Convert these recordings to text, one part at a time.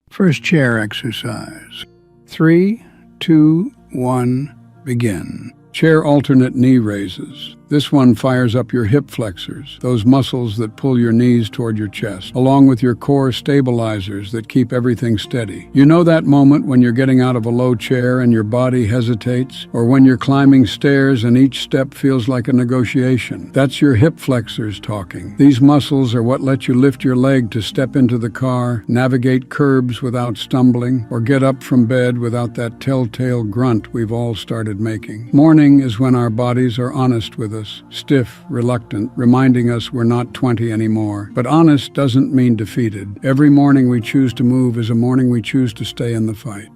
First chair exercise. 3, 2, 1, begin. Chair alternate knee raises. This one fires up your hip flexors, those muscles that pull your knees toward your chest, along with your core stabilizers that keep everything steady. You know that moment when you're getting out of a low chair and your body hesitates, or when you're climbing stairs and each step feels like a negotiation. That's your hip flexors talking. These muscles are what let you lift your leg to step into the car, navigate curbs without stumbling, or get up from bed without that telltale grunt we've all started making. Morning is when our bodies are honest with us. Stiff, reluctant, reminding us we're not 20 anymore. But honest doesn't mean defeated. Every morning we choose to move is a morning we choose to stay in the fight.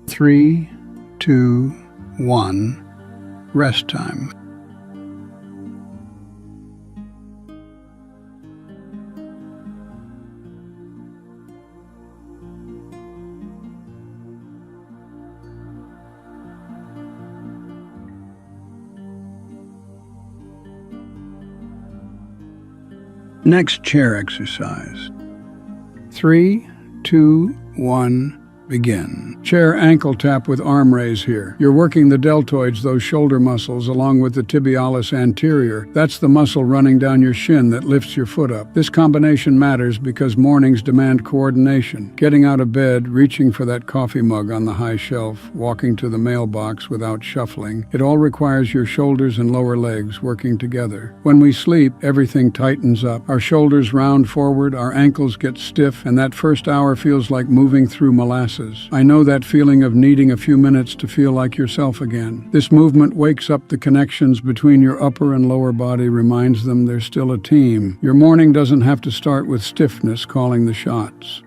Three, 2, 1, rest time. Next chair exercise. 3, 2, 1, begin. Chair ankle tap with arm raise here. You're working the deltoids, those shoulder muscles, along with the tibialis anterior. That's the muscle running down your shin that lifts your foot up. This combination matters because mornings demand coordination. Getting out of bed, reaching for that coffee mug on the high shelf, walking to the mailbox without shuffling. It all requires your shoulders and lower legs working together. When we sleep, everything tightens up. Our shoulders round forward, our ankles get stiff, and that first hour feels like moving through molasses. I know that feeling of needing a few minutes to feel like yourself again. This movement wakes up the connections between your upper and lower body, reminds them they're still a team. Your morning doesn't have to start with stiffness calling the shots.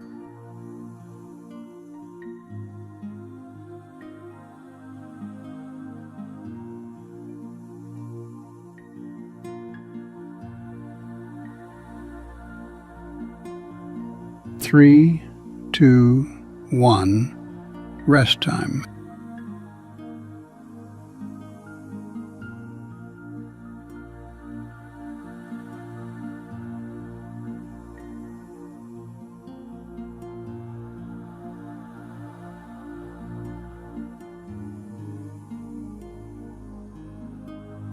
Three, 2, 1, rest time.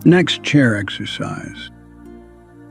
Next chair exercise.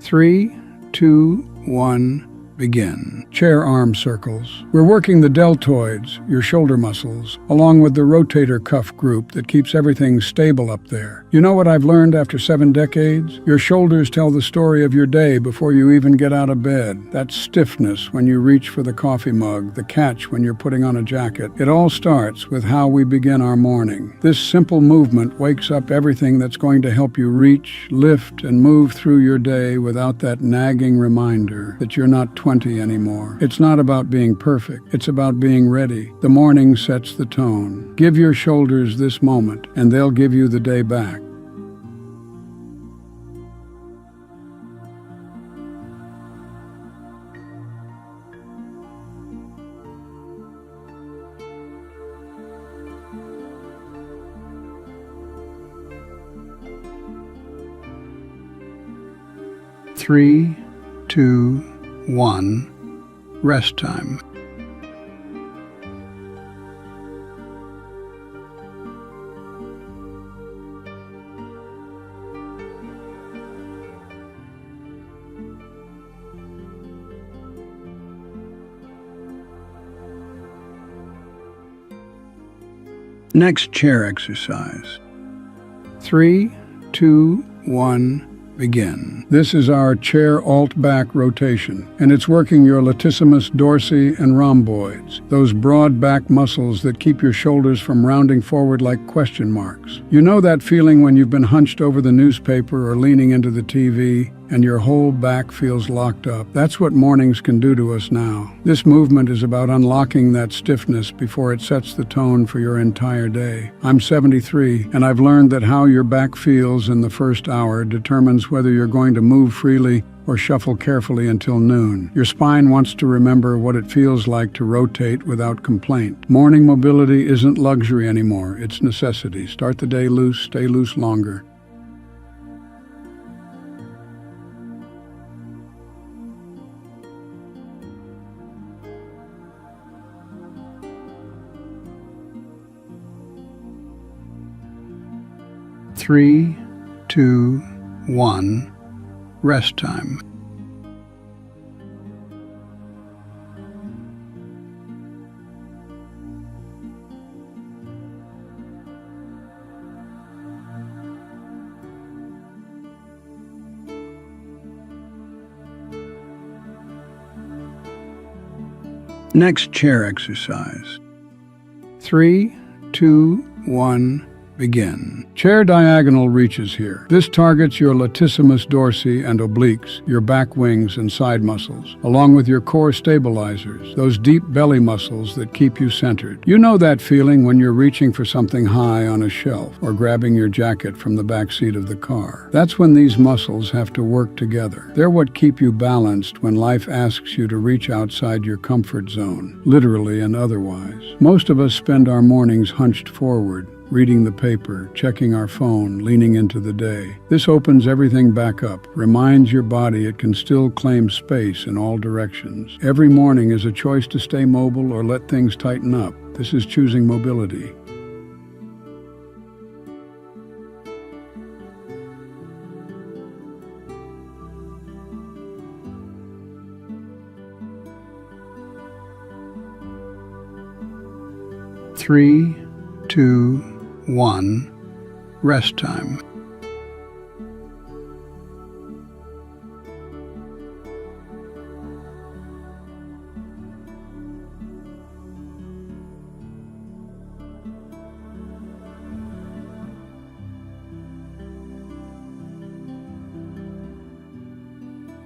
3, 2, 1, begin. Chair arm circles. We're working the deltoids, your shoulder muscles, along with the rotator cuff group that keeps everything stable up there. You know what I've learned after 7 decades? Your shoulders tell the story of your day before you even get out of bed. That stiffness when you reach for the coffee mug, the catch when you're putting on a jacket. It all starts with how we begin our morning. This simple movement wakes up everything that's going to help you reach, lift, and move through your day without that nagging reminder that you're not 20 anymore. It's not about being perfect. It's about being ready. The morning sets the tone. Give your shoulders this moment, and they'll give you the day back. Three, 2, 1, rest time. Next chair exercise. 3, 2, 1, begin. This is our chair alt-back rotation, and it's working your latissimus dorsi and rhomboids, those broad back muscles that keep your shoulders from rounding forward like question marks. You know that feeling when you've been hunched over the newspaper or leaning into the TV, and your whole back feels locked up. That's what mornings can do to us now. This movement is about unlocking that stiffness before it sets the tone for your entire day. I'm 73, and I've learned that how your back feels in the first hour determines whether you're going to move freely or shuffle carefully until noon. Your spine wants to remember what it feels like to rotate without complaint. Morning mobility isn't luxury anymore, it's necessity. Start the day loose, stay loose longer. Three, two, one. Rest time. Next chair exercise. 3, 2, 1. Begin. Chair diagonal reaches here. This targets your latissimus dorsi and obliques, your back wings and side muscles, along with your core stabilizers, those deep belly muscles that keep you centered. You know that feeling when you're reaching for something high on a shelf or grabbing your jacket from the back seat of the car. That's when these muscles have to work together. They're what keep you balanced when life asks you to reach outside your comfort zone, literally and otherwise. Most of us spend our mornings hunched forward, reading the paper, checking our phone, leaning into the day. This opens everything back up, reminds your body it can still claim space in all directions. Every morning is a choice to stay mobile or let things tighten up. This is choosing mobility. Three, two, one. Rest time.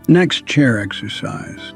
Next chair exercise.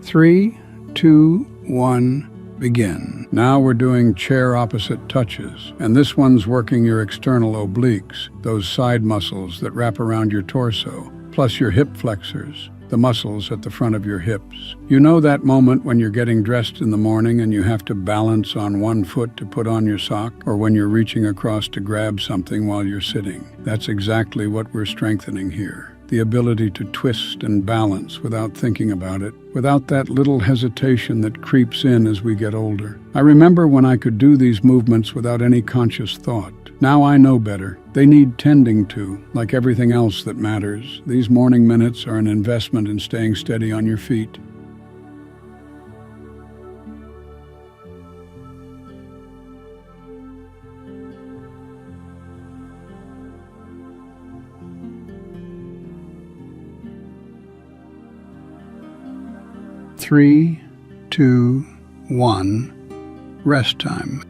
3, 2, 1. Begin. Now we're doing chair opposite touches, and this one's working your external obliques, those side muscles that wrap around your torso, plus your hip flexors, the muscles at the front of your hips. You know that moment when you're getting dressed in the morning and you have to balance on one foot to put on your sock, or when you're reaching across to grab something while you're sitting. That's exactly what we're strengthening here. The ability to twist and balance without thinking about it, without that little hesitation that creeps in as we get older. I remember when I could do these movements without any conscious thought. Now I know better. They need tending to, like everything else that matters. These morning minutes are an investment in staying steady on your feet. Three, two, one. Rest time.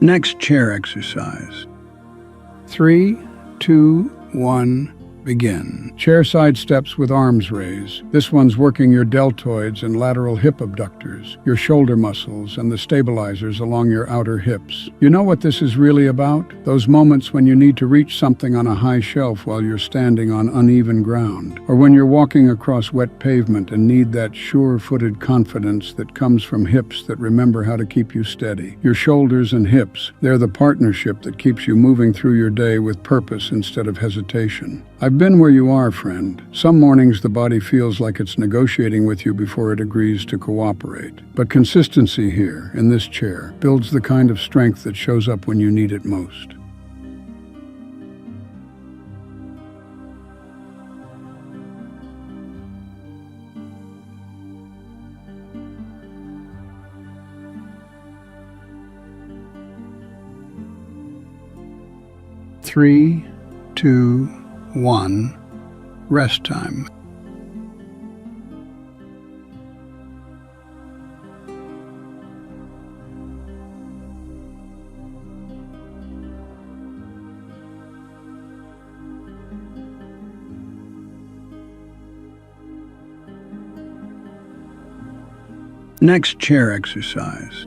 Next chair exercise. 3, 2, 1. Begin. Chair side steps with arms raised. This one's working your deltoids and lateral hip abductors, your shoulder muscles, and the stabilizers along your outer hips. You know what this is really about? Those moments when you need to reach something on a high shelf while you're standing on uneven ground, or when you're walking across wet pavement and need that sure-footed confidence that comes from hips that remember how to keep you steady. Your shoulders and hips, they're the partnership that keeps you moving through your day with purpose instead of hesitation. I've been where you are, friend. Some mornings the body feels like it's negotiating with you before it agrees to cooperate. But consistency here, in this chair, builds the kind of strength that shows up when you need it most. 3, 2, 1, rest time. Next chair exercise.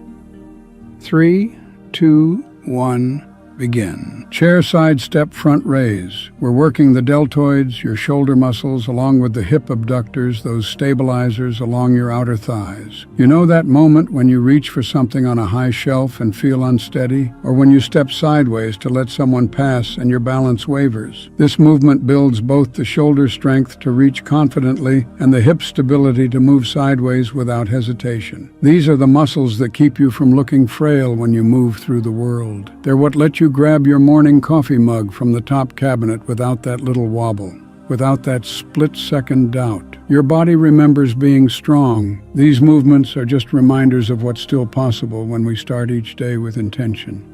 3, 2, 1, begin. Chair side step front raise. We're working the deltoids, your shoulder muscles, along with the hip abductors, those stabilizers along your outer thighs. You know that moment when you reach for something on a high shelf and feel unsteady? Or when you step sideways to let someone pass and your balance wavers? This movement builds both the shoulder strength to reach confidently and the hip stability to move sideways without hesitation. These are the muscles that keep you from looking frail when you move through the world. They're what let you grab your morning coffee mug from the top cabinet without that little wobble, without that split-second doubt. Your body remembers being strong. These movements are just reminders of what's still possible when we start each day with intention.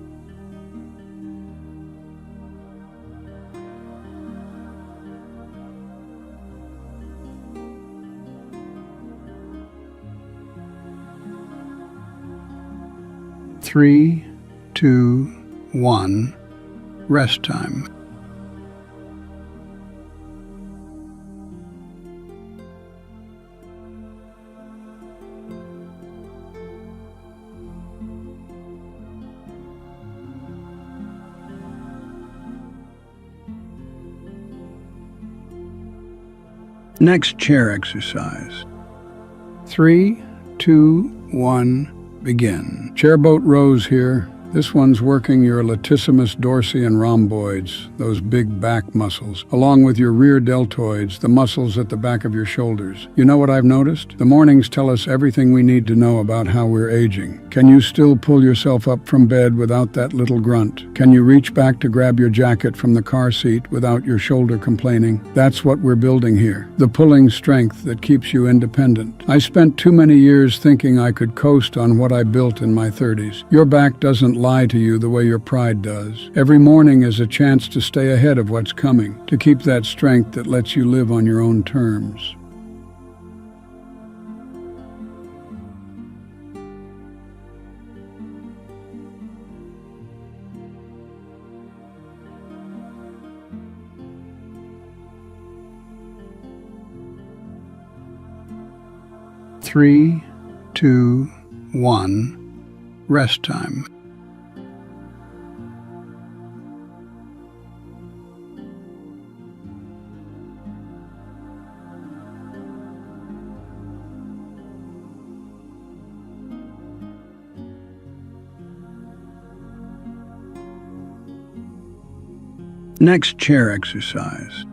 Three, 2, 1, rest time. Next chair exercise. 3, 2, 1, begin. Chairboat rows here. This one's working your latissimus dorsi and rhomboids, those big back muscles, along with your rear deltoids, the muscles at the back of your shoulders. You know what I've noticed? The mornings tell us everything we need to know about how we're aging. Can you still pull yourself up from bed without that little grunt? Can you reach back to grab your jacket from the car seat without your shoulder complaining? That's what we're building here. The pulling strength that keeps you independent. I spent too many years thinking I could coast on what I built in my 30s. Your back doesn't lie to you the way your pride does. Every morning is a chance to stay ahead of what's coming, to keep that strength that lets you live on your own terms. Three, 2, 1, rest time. Next chair exercise.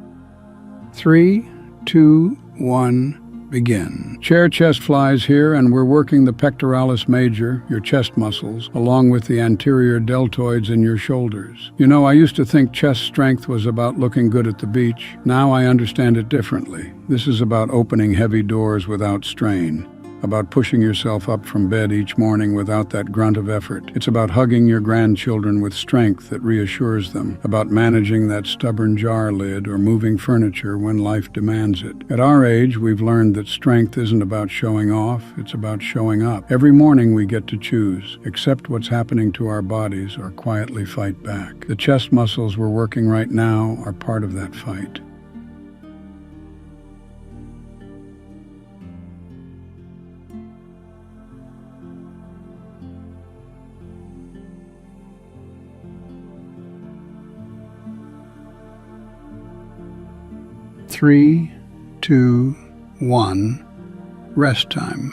3, 2, 1, begin. Chair chest flies here, and we're working the pectoralis major, your chest muscles, along with the anterior deltoids in your shoulders. You know, I used to think chest strength was about looking good at the beach. Now I understand it differently. This is about opening heavy doors without strain, about pushing yourself up from bed each morning without that grunt of effort. It's about hugging your grandchildren with strength that reassures them, about managing that stubborn jar lid or moving furniture when life demands it. At our age, we've learned that strength isn't about showing off, it's about showing up. Every morning we get to choose, accept what's happening to our bodies or quietly fight back. The chest muscles we're working right now are part of that fight. Three, 2, 1, rest time.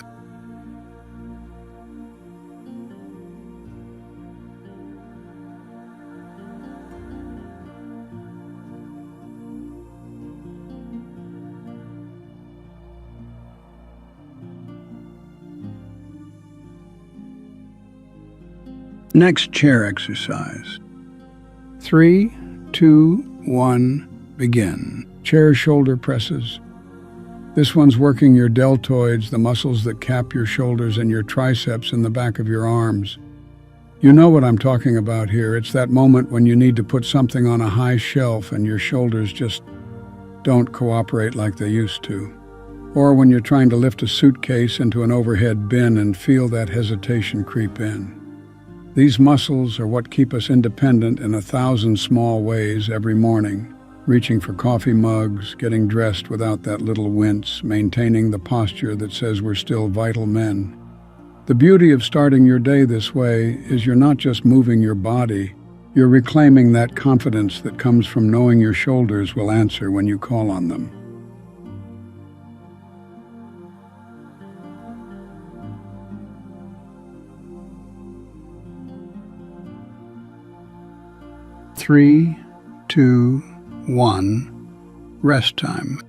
Next chair exercise. 3, 2, 1, begin. Chair shoulder presses. This one's working your deltoids, the muscles that cap your shoulders, and your triceps in the back of your arms. You know what I'm talking about here. It's that moment when you need to put something on a high shelf and your shoulders just don't cooperate like they used to. Or when you're trying to lift a suitcase into an overhead bin and feel that hesitation creep in. These muscles are what keep us independent in 1,000 small ways every morning, reaching for coffee mugs, getting dressed without that little wince, maintaining the posture that says we're still vital men. The beauty of starting your day this way is you're not just moving your body, you're reclaiming that confidence that comes from knowing your shoulders will answer when you call on them. Three, two, one, rest time.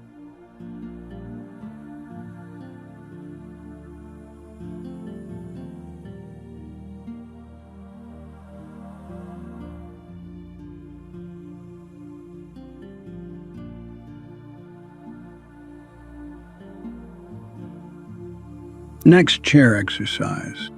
Next chair exercise.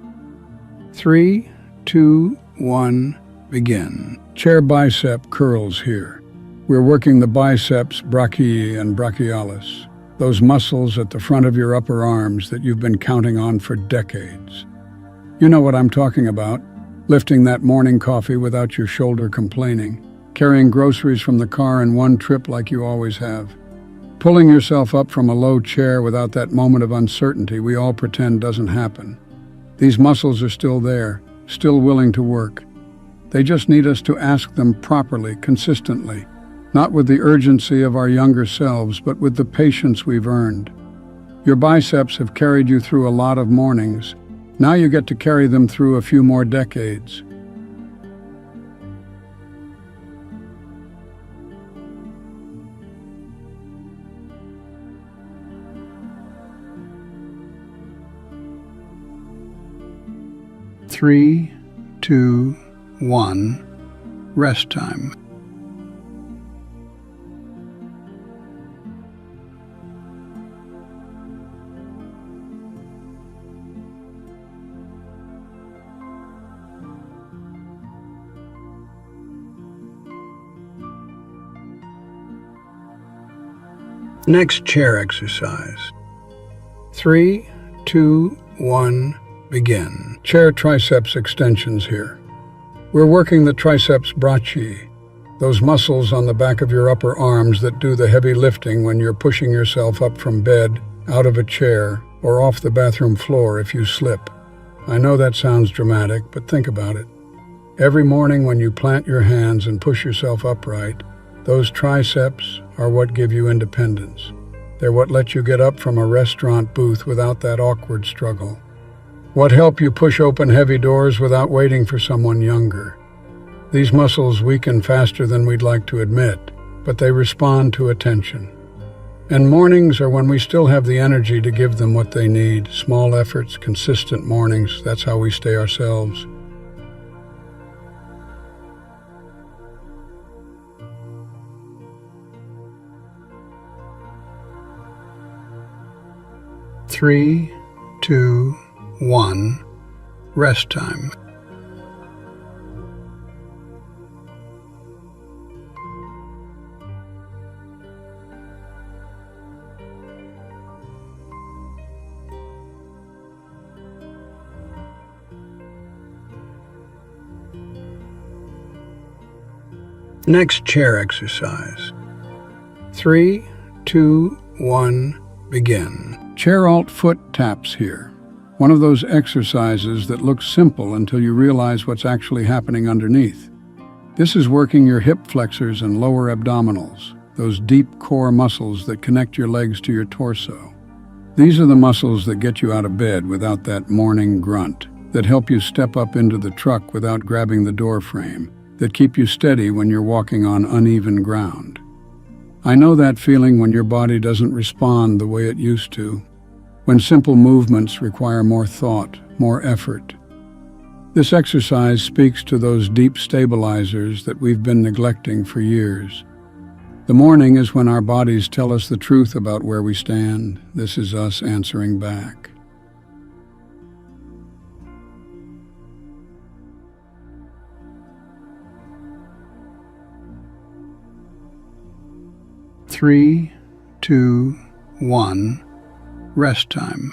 3, 2, 1, begin. Chair bicep curls here. We're working the biceps brachii and brachialis, those muscles at the front of your upper arms that you've been counting on for decades. You know what I'm talking about, lifting that morning coffee without your shoulder complaining, carrying groceries from the car in one trip like you always have, pulling yourself up from a low chair without that moment of uncertainty we all pretend doesn't happen. These muscles are still there, still willing to work. They just need us to ask them properly, consistently, not with the urgency of our younger selves, but with the patience we've earned. Your biceps have carried you through a lot of mornings. Now you get to carry them through a few more decades. Three, two, one, rest time. Next chair exercise. 3, 2, 1, begin. Chair triceps extensions here. We're working the triceps brachii, those muscles on the back of your upper arms that do the heavy lifting when you're pushing yourself up from bed, out of a chair, or off the bathroom floor if you slip. I know that sounds dramatic, but think about it. Every morning when you plant your hands and push yourself upright, those triceps are what give you independence. They're what let you get up from a restaurant booth without that awkward struggle. What help you push open heavy doors without waiting for someone younger. These muscles weaken faster than we'd like to admit, but they respond to attention. And mornings are when we still have the energy to give them what they need. Small efforts, consistent mornings, that's how we stay ourselves. Three, two, one, rest time. Next chair exercise. 3, 2, 1, begin. Chair alt foot taps here. One of those exercises that looks simple until you realize what's actually happening underneath. This is working your hip flexors and lower abdominals, those deep core muscles that connect your legs to your torso. These are the muscles that get you out of bed without that morning grunt, that help you step up into the truck without grabbing the door frame, that keep you steady when you're walking on uneven ground. I know that feeling when your body doesn't respond the way it used to, when simple movements require more thought, more effort. This exercise speaks to those deep stabilizers that we've been neglecting for years. The morning is when our bodies tell us the truth about where we stand. This is us answering back. 3, 2, 1, rest time.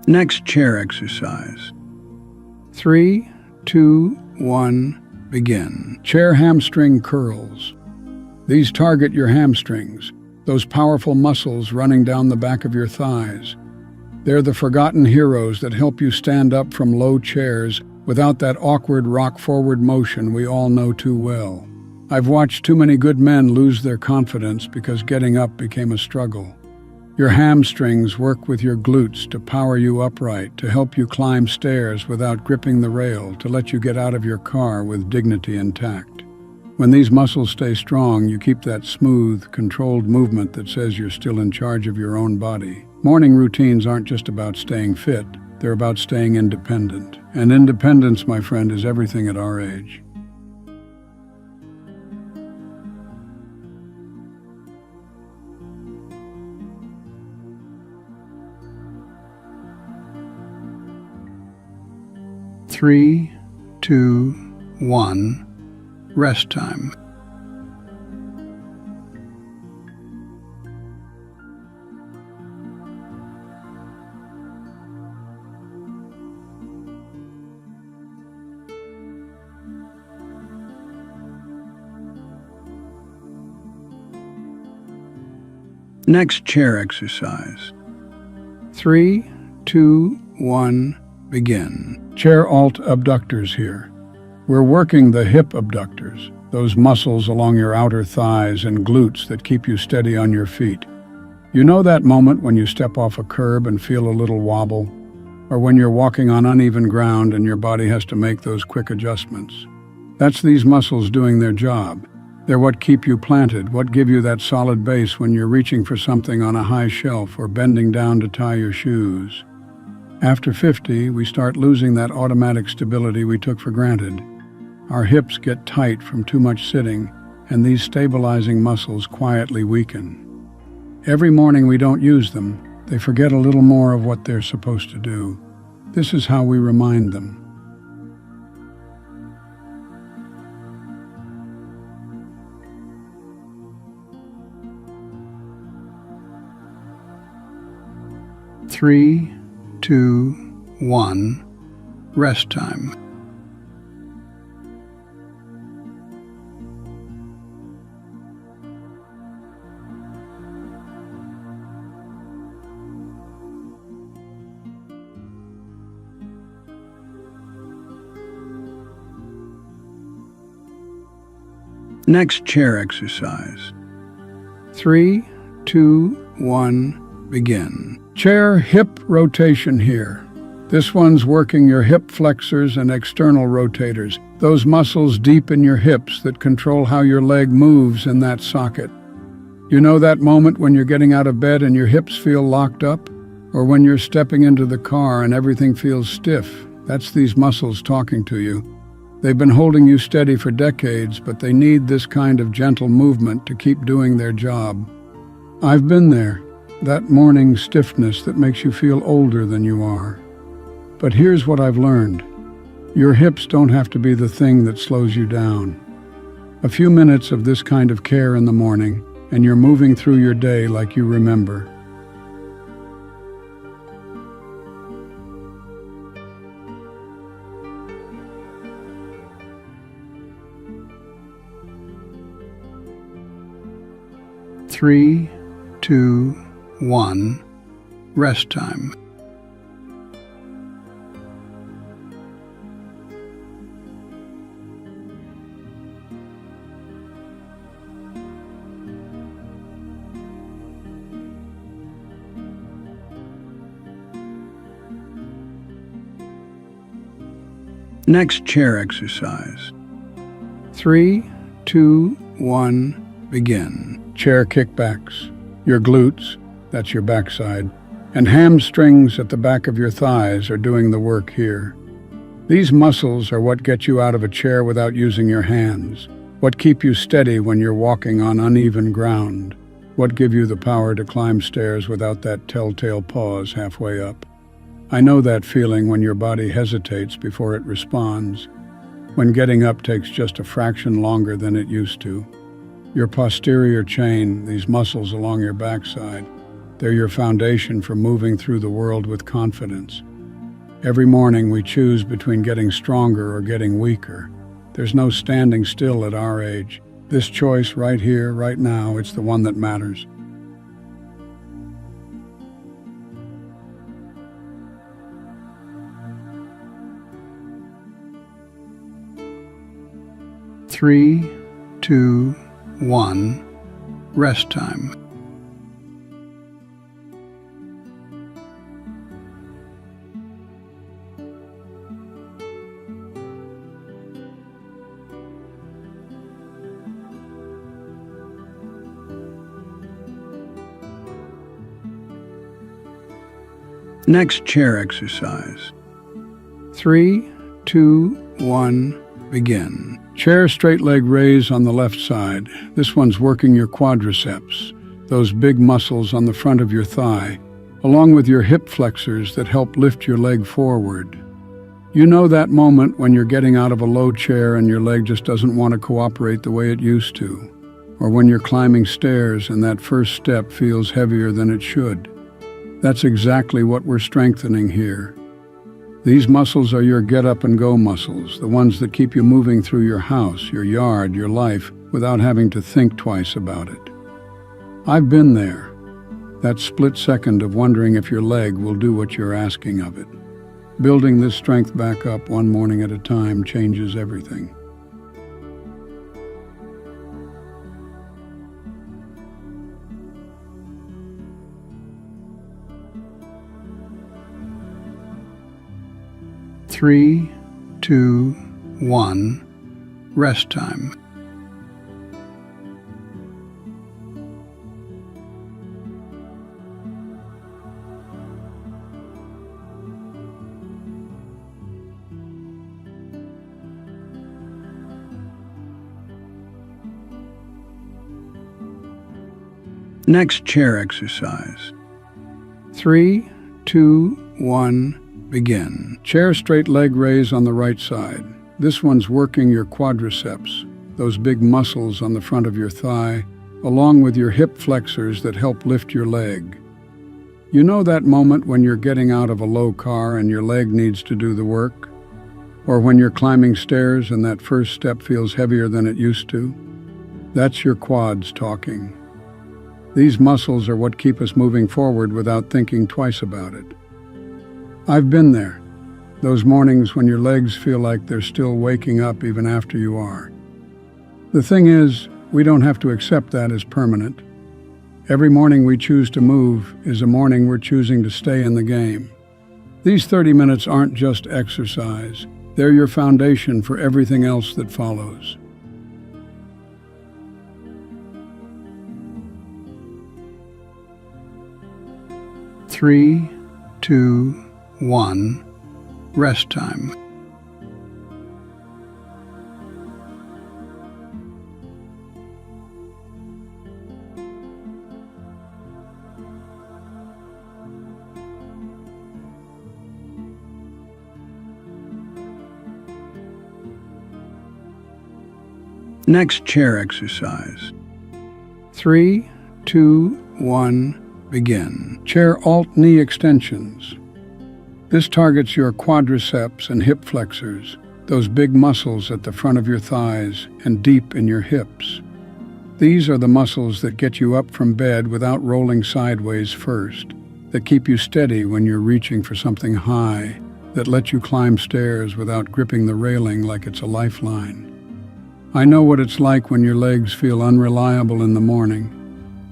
Next chair exercise. 3, 2, 1, begin. Chair hamstring curls. These target your hamstrings, those powerful muscles running down the back of your thighs. They're the forgotten heroes that help you stand up from low chairs without that awkward rock-forward motion we all know too well. I've watched too many good men lose their confidence because getting up became a struggle. Your hamstrings work with your glutes to power you upright, to help you climb stairs without gripping the rail, to let you get out of your car with dignity intact. When these muscles stay strong, you keep that smooth, controlled movement that says you're still in charge of your own body. Morning routines aren't just about staying fit, they're about staying independent. And independence, my friend, is everything at our age. Three, 2, 1, rest time. Next chair exercise. 3, 2, 1, begin. Chair alt abductors here. We're working the hip abductors, those muscles along your outer thighs and glutes that keep you steady on your feet. You know that moment when you step off a curb and feel a little wobble? Or when you're walking on uneven ground and your body has to make those quick adjustments? That's these muscles doing their job. They're what keep you planted, what give you that solid base when you're reaching for something on a high shelf or bending down to tie your shoes. After 50, we start losing that automatic stability we took for granted. Our hips get tight from too much sitting, and these stabilizing muscles quietly weaken. Every morning we don't use them, they forget a little more of what they're supposed to do. This is how we remind them. Three, 2, 1, rest time. Next chair exercise. 3, 2, 1, begin. Chair hip rotation here. This one's working your hip flexors and external rotators, those muscles deep in your hips that control how your leg moves in that socket. You know that moment when you're getting out of bed and your hips feel locked up? Or when you're stepping into the car and everything feels stiff? That's these muscles talking to you. They've been holding you steady for decades, but they need this kind of gentle movement to keep doing their job. I've been there. That morning stiffness that makes you feel older than you are. But here's what I've learned. Your hips don't have to be the thing that slows you down. A few minutes of this kind of care in the morning, and you're moving through your day like you remember. Three, 2, 1, rest time. Next chair exercise. 3, 2, 1, begin. Chair kickbacks. Your glutes, that's your backside, and hamstrings at the back of your thighs are doing the work here. These muscles are what get you out of a chair without using your hands, What keep you steady when you're walking on uneven ground? What give you the power to climb stairs without that telltale pause halfway up? I know that feeling when your body hesitates before it responds, when getting up takes just a fraction longer than it used to. Your posterior chain, these muscles along your backside, they're your foundation for moving through the world with confidence. Every morning we choose between getting stronger or getting weaker. There's no standing still at our age. This choice right here, right now, it's the one that matters. Three, two, one, rest time. Next chair exercise. 3, 2, 1, begin. Chair straight leg raise on the left side. This one's working your quadriceps, those big muscles on the front of your thigh, along with your hip flexors that help lift your leg forward. You know that moment when you're getting out of a low chair and your leg just doesn't want to cooperate the way it used to, or when you're climbing stairs and that first step feels heavier than it should. That's exactly what we're strengthening here. These muscles are your get-up-and-go muscles, the ones that keep you moving through your house, your yard, your life, without having to think twice about it. I've been there, that split second of wondering if your leg will do what you're asking of it. Building this strength back up one morning at a time changes everything. Three, two, one, rest time. Next chair exercise. 3, 2, 1, begin. Chair straight leg raise on the right side. This one's working your quadriceps, those big muscles on the front of your thigh, along with your hip flexors that help lift your leg. You know that moment when you're getting out of a low car and your leg needs to do the work? Or when you're climbing stairs and that first step feels heavier than it used to? That's your quads talking. These muscles are what keep us moving forward without thinking twice about it. I've been there, those mornings when your legs feel like they're still waking up even after you are. The thing is, we don't have to accept that as permanent. Every morning we choose to move is a morning we're choosing to stay in the game. These 30 minutes aren't just exercise. They're your foundation for everything else that follows. Three, two, one, rest time. Next chair exercise. 3, 2, 1, begin. Chair alt knee extensions. This targets your quadriceps and hip flexors, those big muscles at the front of your thighs and deep in your hips. These are the muscles that get you up from bed without rolling sideways first, that keep you steady when you're reaching for something high, that let you climb stairs without gripping the railing like it's a lifeline. I know what it's like when your legs feel unreliable in the morning,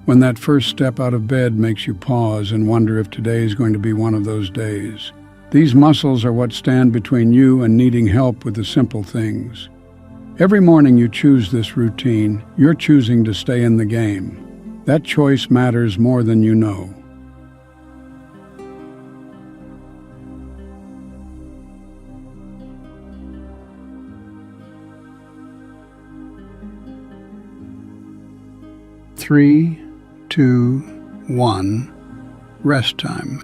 when that first step out of bed makes you pause and wonder if today is going to be one of those days. These muscles are what stand between you and needing help with the simple things. Every morning you choose this routine, you're choosing to stay in the game. That choice matters more than you know. 3, 2, 1, rest time.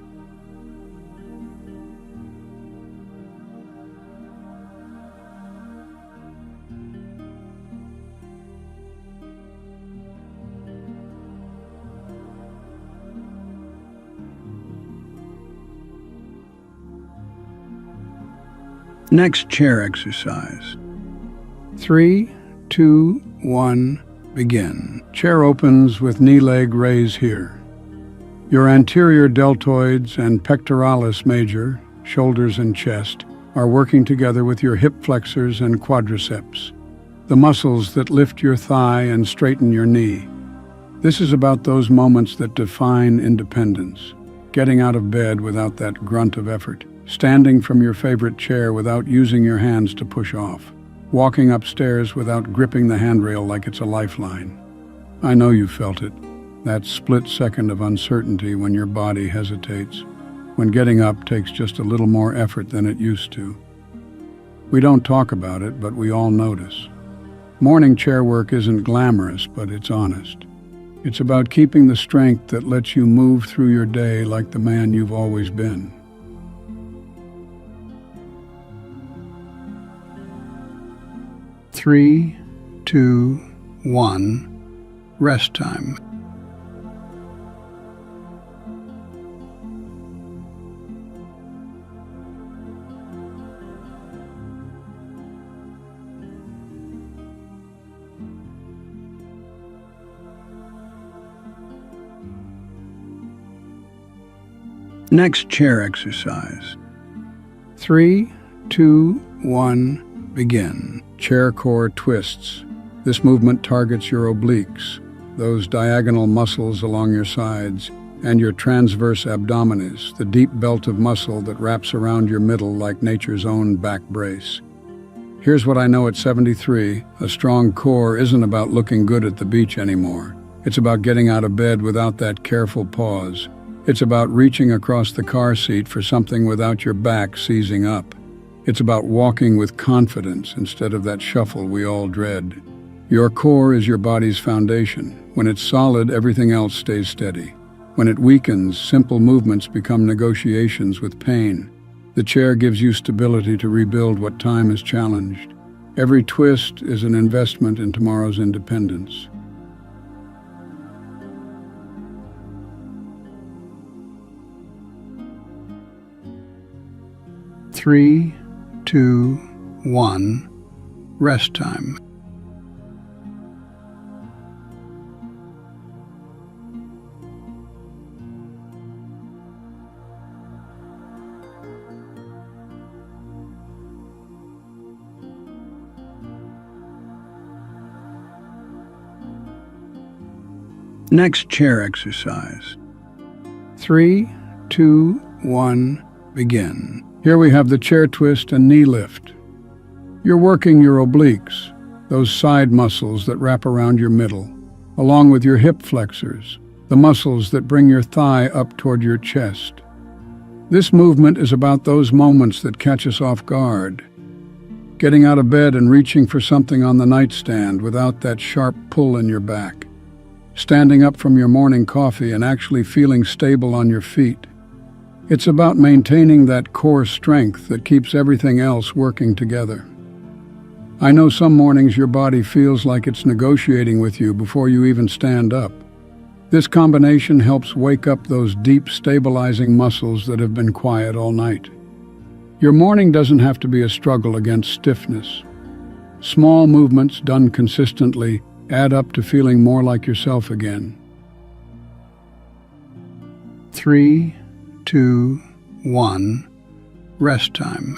Next chair exercise. 3, 2, 1, begin. Chair opens with knee leg raise here. Your anterior deltoids and pectoralis major, shoulders and chest, are working together with your hip flexors and quadriceps, the muscles that lift your thigh and straighten your knee. This is about those moments that define independence. Getting out of bed without that grunt of effort. Standing from your favorite chair without using your hands to push off. Walking upstairs without gripping the handrail like it's a lifeline. I know you felt it. That split second of uncertainty when your body hesitates. When getting up takes just a little more effort than it used to. We don't talk about it, but we all notice. Morning chair work isn't glamorous, but it's honest. It's about keeping the strength that lets you move through your day like the man you've always been. 3, 2, 1, rest time. Next chair exercise. 3, 2, 1, begin. Chair core twists. This movement targets your obliques, those diagonal muscles along your sides, and your transverse abdominis, the deep belt of muscle that wraps around your middle like nature's own back brace. Here's what I know at 73, a strong core isn't about looking good at the beach anymore. It's about getting out of bed without that careful pause. It's about reaching across the car seat for something without your back seizing up. It's about walking with confidence instead of that shuffle we all dread. Your core is your body's foundation. When it's solid, everything else stays steady. When it weakens, simple movements become negotiations with pain. The chair gives you stability to rebuild what time has challenged. Every twist is an investment in tomorrow's independence. 3, 2, 1, rest time. Next chair exercise. 3, 2, 1, begin. Here we have the chair twist and knee lift. You're working your obliques, those side muscles that wrap around your middle, along with your hip flexors, the muscles that bring your thigh up toward your chest. This movement is about those moments that catch us off guard. Getting out of bed and reaching for something on the nightstand without that sharp pull in your back. Standing up from your morning coffee and actually feeling stable on your feet. It's about maintaining that core strength that keeps everything else working together. I know some mornings your body feels like it's negotiating with you before you even stand up. This combination helps wake up those deep, stabilizing muscles that have been quiet all night. Your morning doesn't have to be a struggle against stiffness. Small movements done consistently add up to feeling more like yourself again. 3, 2, 1, rest time.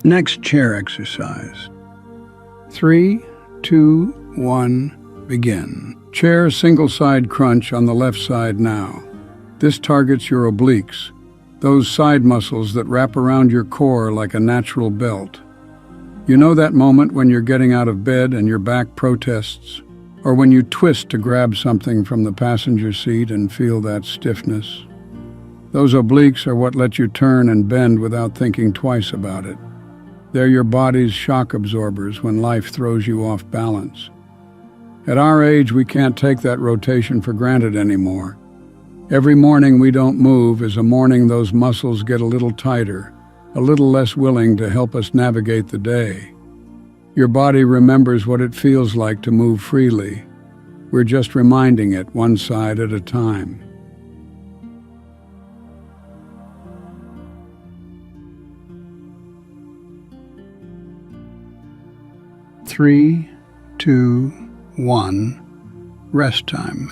Next chair exercise. 3, 2, 1, begin. Chair single side crunch on the left side now. This targets your obliques, those side muscles that wrap around your core like a natural belt. You know that moment when you're getting out of bed and your back protests? Or when you twist to grab something from the passenger seat and feel that stiffness? Those obliques are what let you turn and bend without thinking twice about it. They're your body's shock absorbers when life throws you off balance. At our age, we can't take that rotation for granted anymore. Every morning we don't move is a morning those muscles get a little tighter, a little less willing to help us navigate the day. Your body remembers what it feels like to move freely. We're just reminding it one side at a time. Three, two, one, rest time.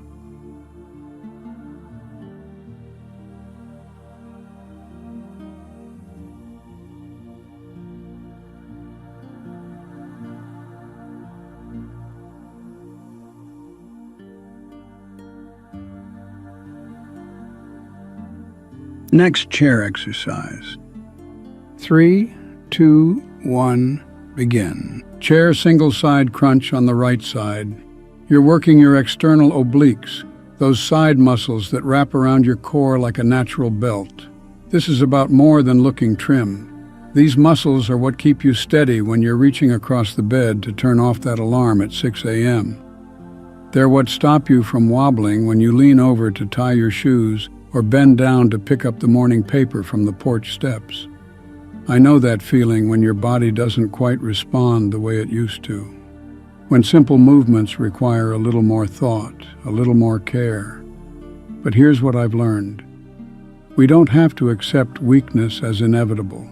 Next chair exercise. 3, 2, 1, begin. Chair single side crunch on the right side. You're working your external obliques, those side muscles that wrap around your core like a natural belt. This is about more than looking trim. These muscles are what keep you steady when you're reaching across the bed to turn off that alarm at 6 a.m. They're what stop you from wobbling when you lean over to tie your shoes or bend down to pick up the morning paper from the porch steps. I know that feeling when your body doesn't quite respond the way it used to. When simple movements require a little more thought, a little more care. But here's what I've learned. We don't have to accept weakness as inevitable.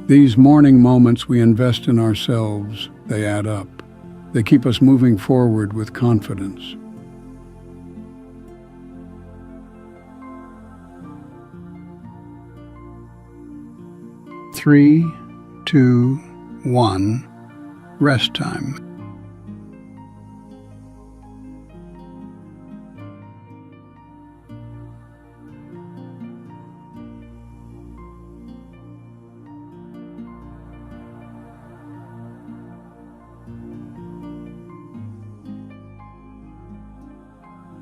These morning moments we invest in ourselves, they add up. They keep us moving forward with confidence. Three, two, one, rest time.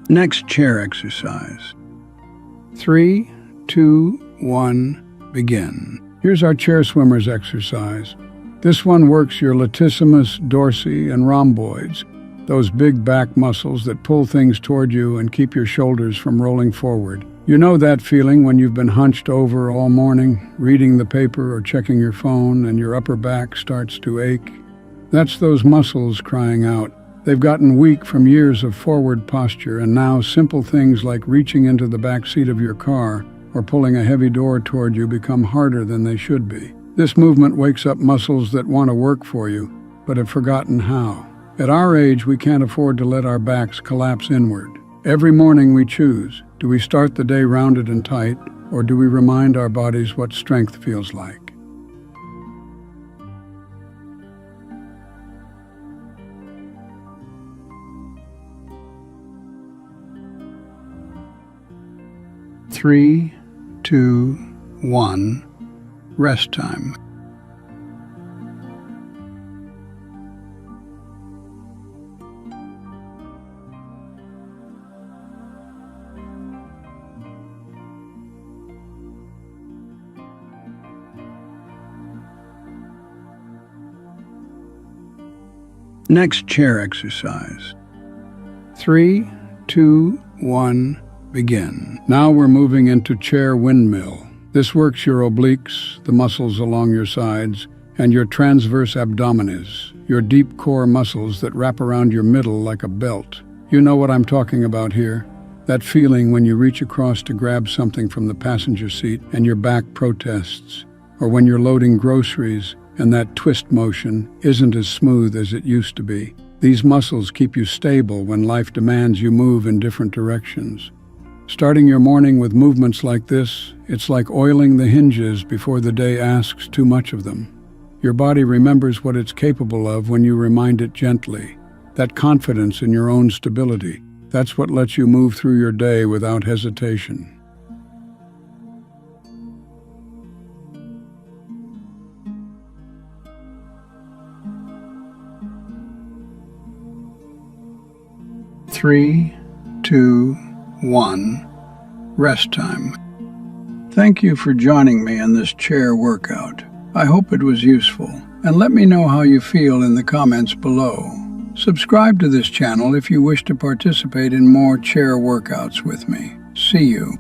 Next chair exercise. 3, 2, 1, begin. Here's our chair swimmers exercise. This one works your latissimus dorsi and rhomboids, those big back muscles that pull things toward you and keep your shoulders from rolling forward. You know that feeling when you've been hunched over all morning, reading the paper or checking your phone, and your upper back starts to ache? That's those muscles crying out. They've gotten weak from years of forward posture, and now simple things like reaching into the back seat of your car or pulling a heavy door toward you become harder than they should be. This movement wakes up muscles that want to work for you, but have forgotten how. At our age, we can't afford to let our backs collapse inward. Every morning we choose, do we start the day rounded and tight, or do we remind our bodies what strength feels like? Three, two, one, rest time. Next chair exercise. 3, 2, 1, begin. Now we're moving into chair windmill. This works your obliques, the muscles along your sides, and your transverse abdominis, your deep core muscles that wrap around your middle like a belt. You know what I'm talking about here? That feeling when you reach across to grab something from the passenger seat and your back protests, or when you're loading groceries and that twist motion isn't as smooth as it used to be. These muscles keep you stable when life demands you move in different directions. Starting your morning with movements like this, it's like oiling the hinges before the day asks too much of them. Your body remembers what it's capable of when you remind it gently. That confidence in your own stability, that's what lets you move through your day without hesitation. 3, 2, 1. Rest time. Thank you for joining me in this chair workout. I hope it was useful, and let me know how you feel in the comments below. Subscribe to this channel if you wish to participate in more chair workouts with me. See you.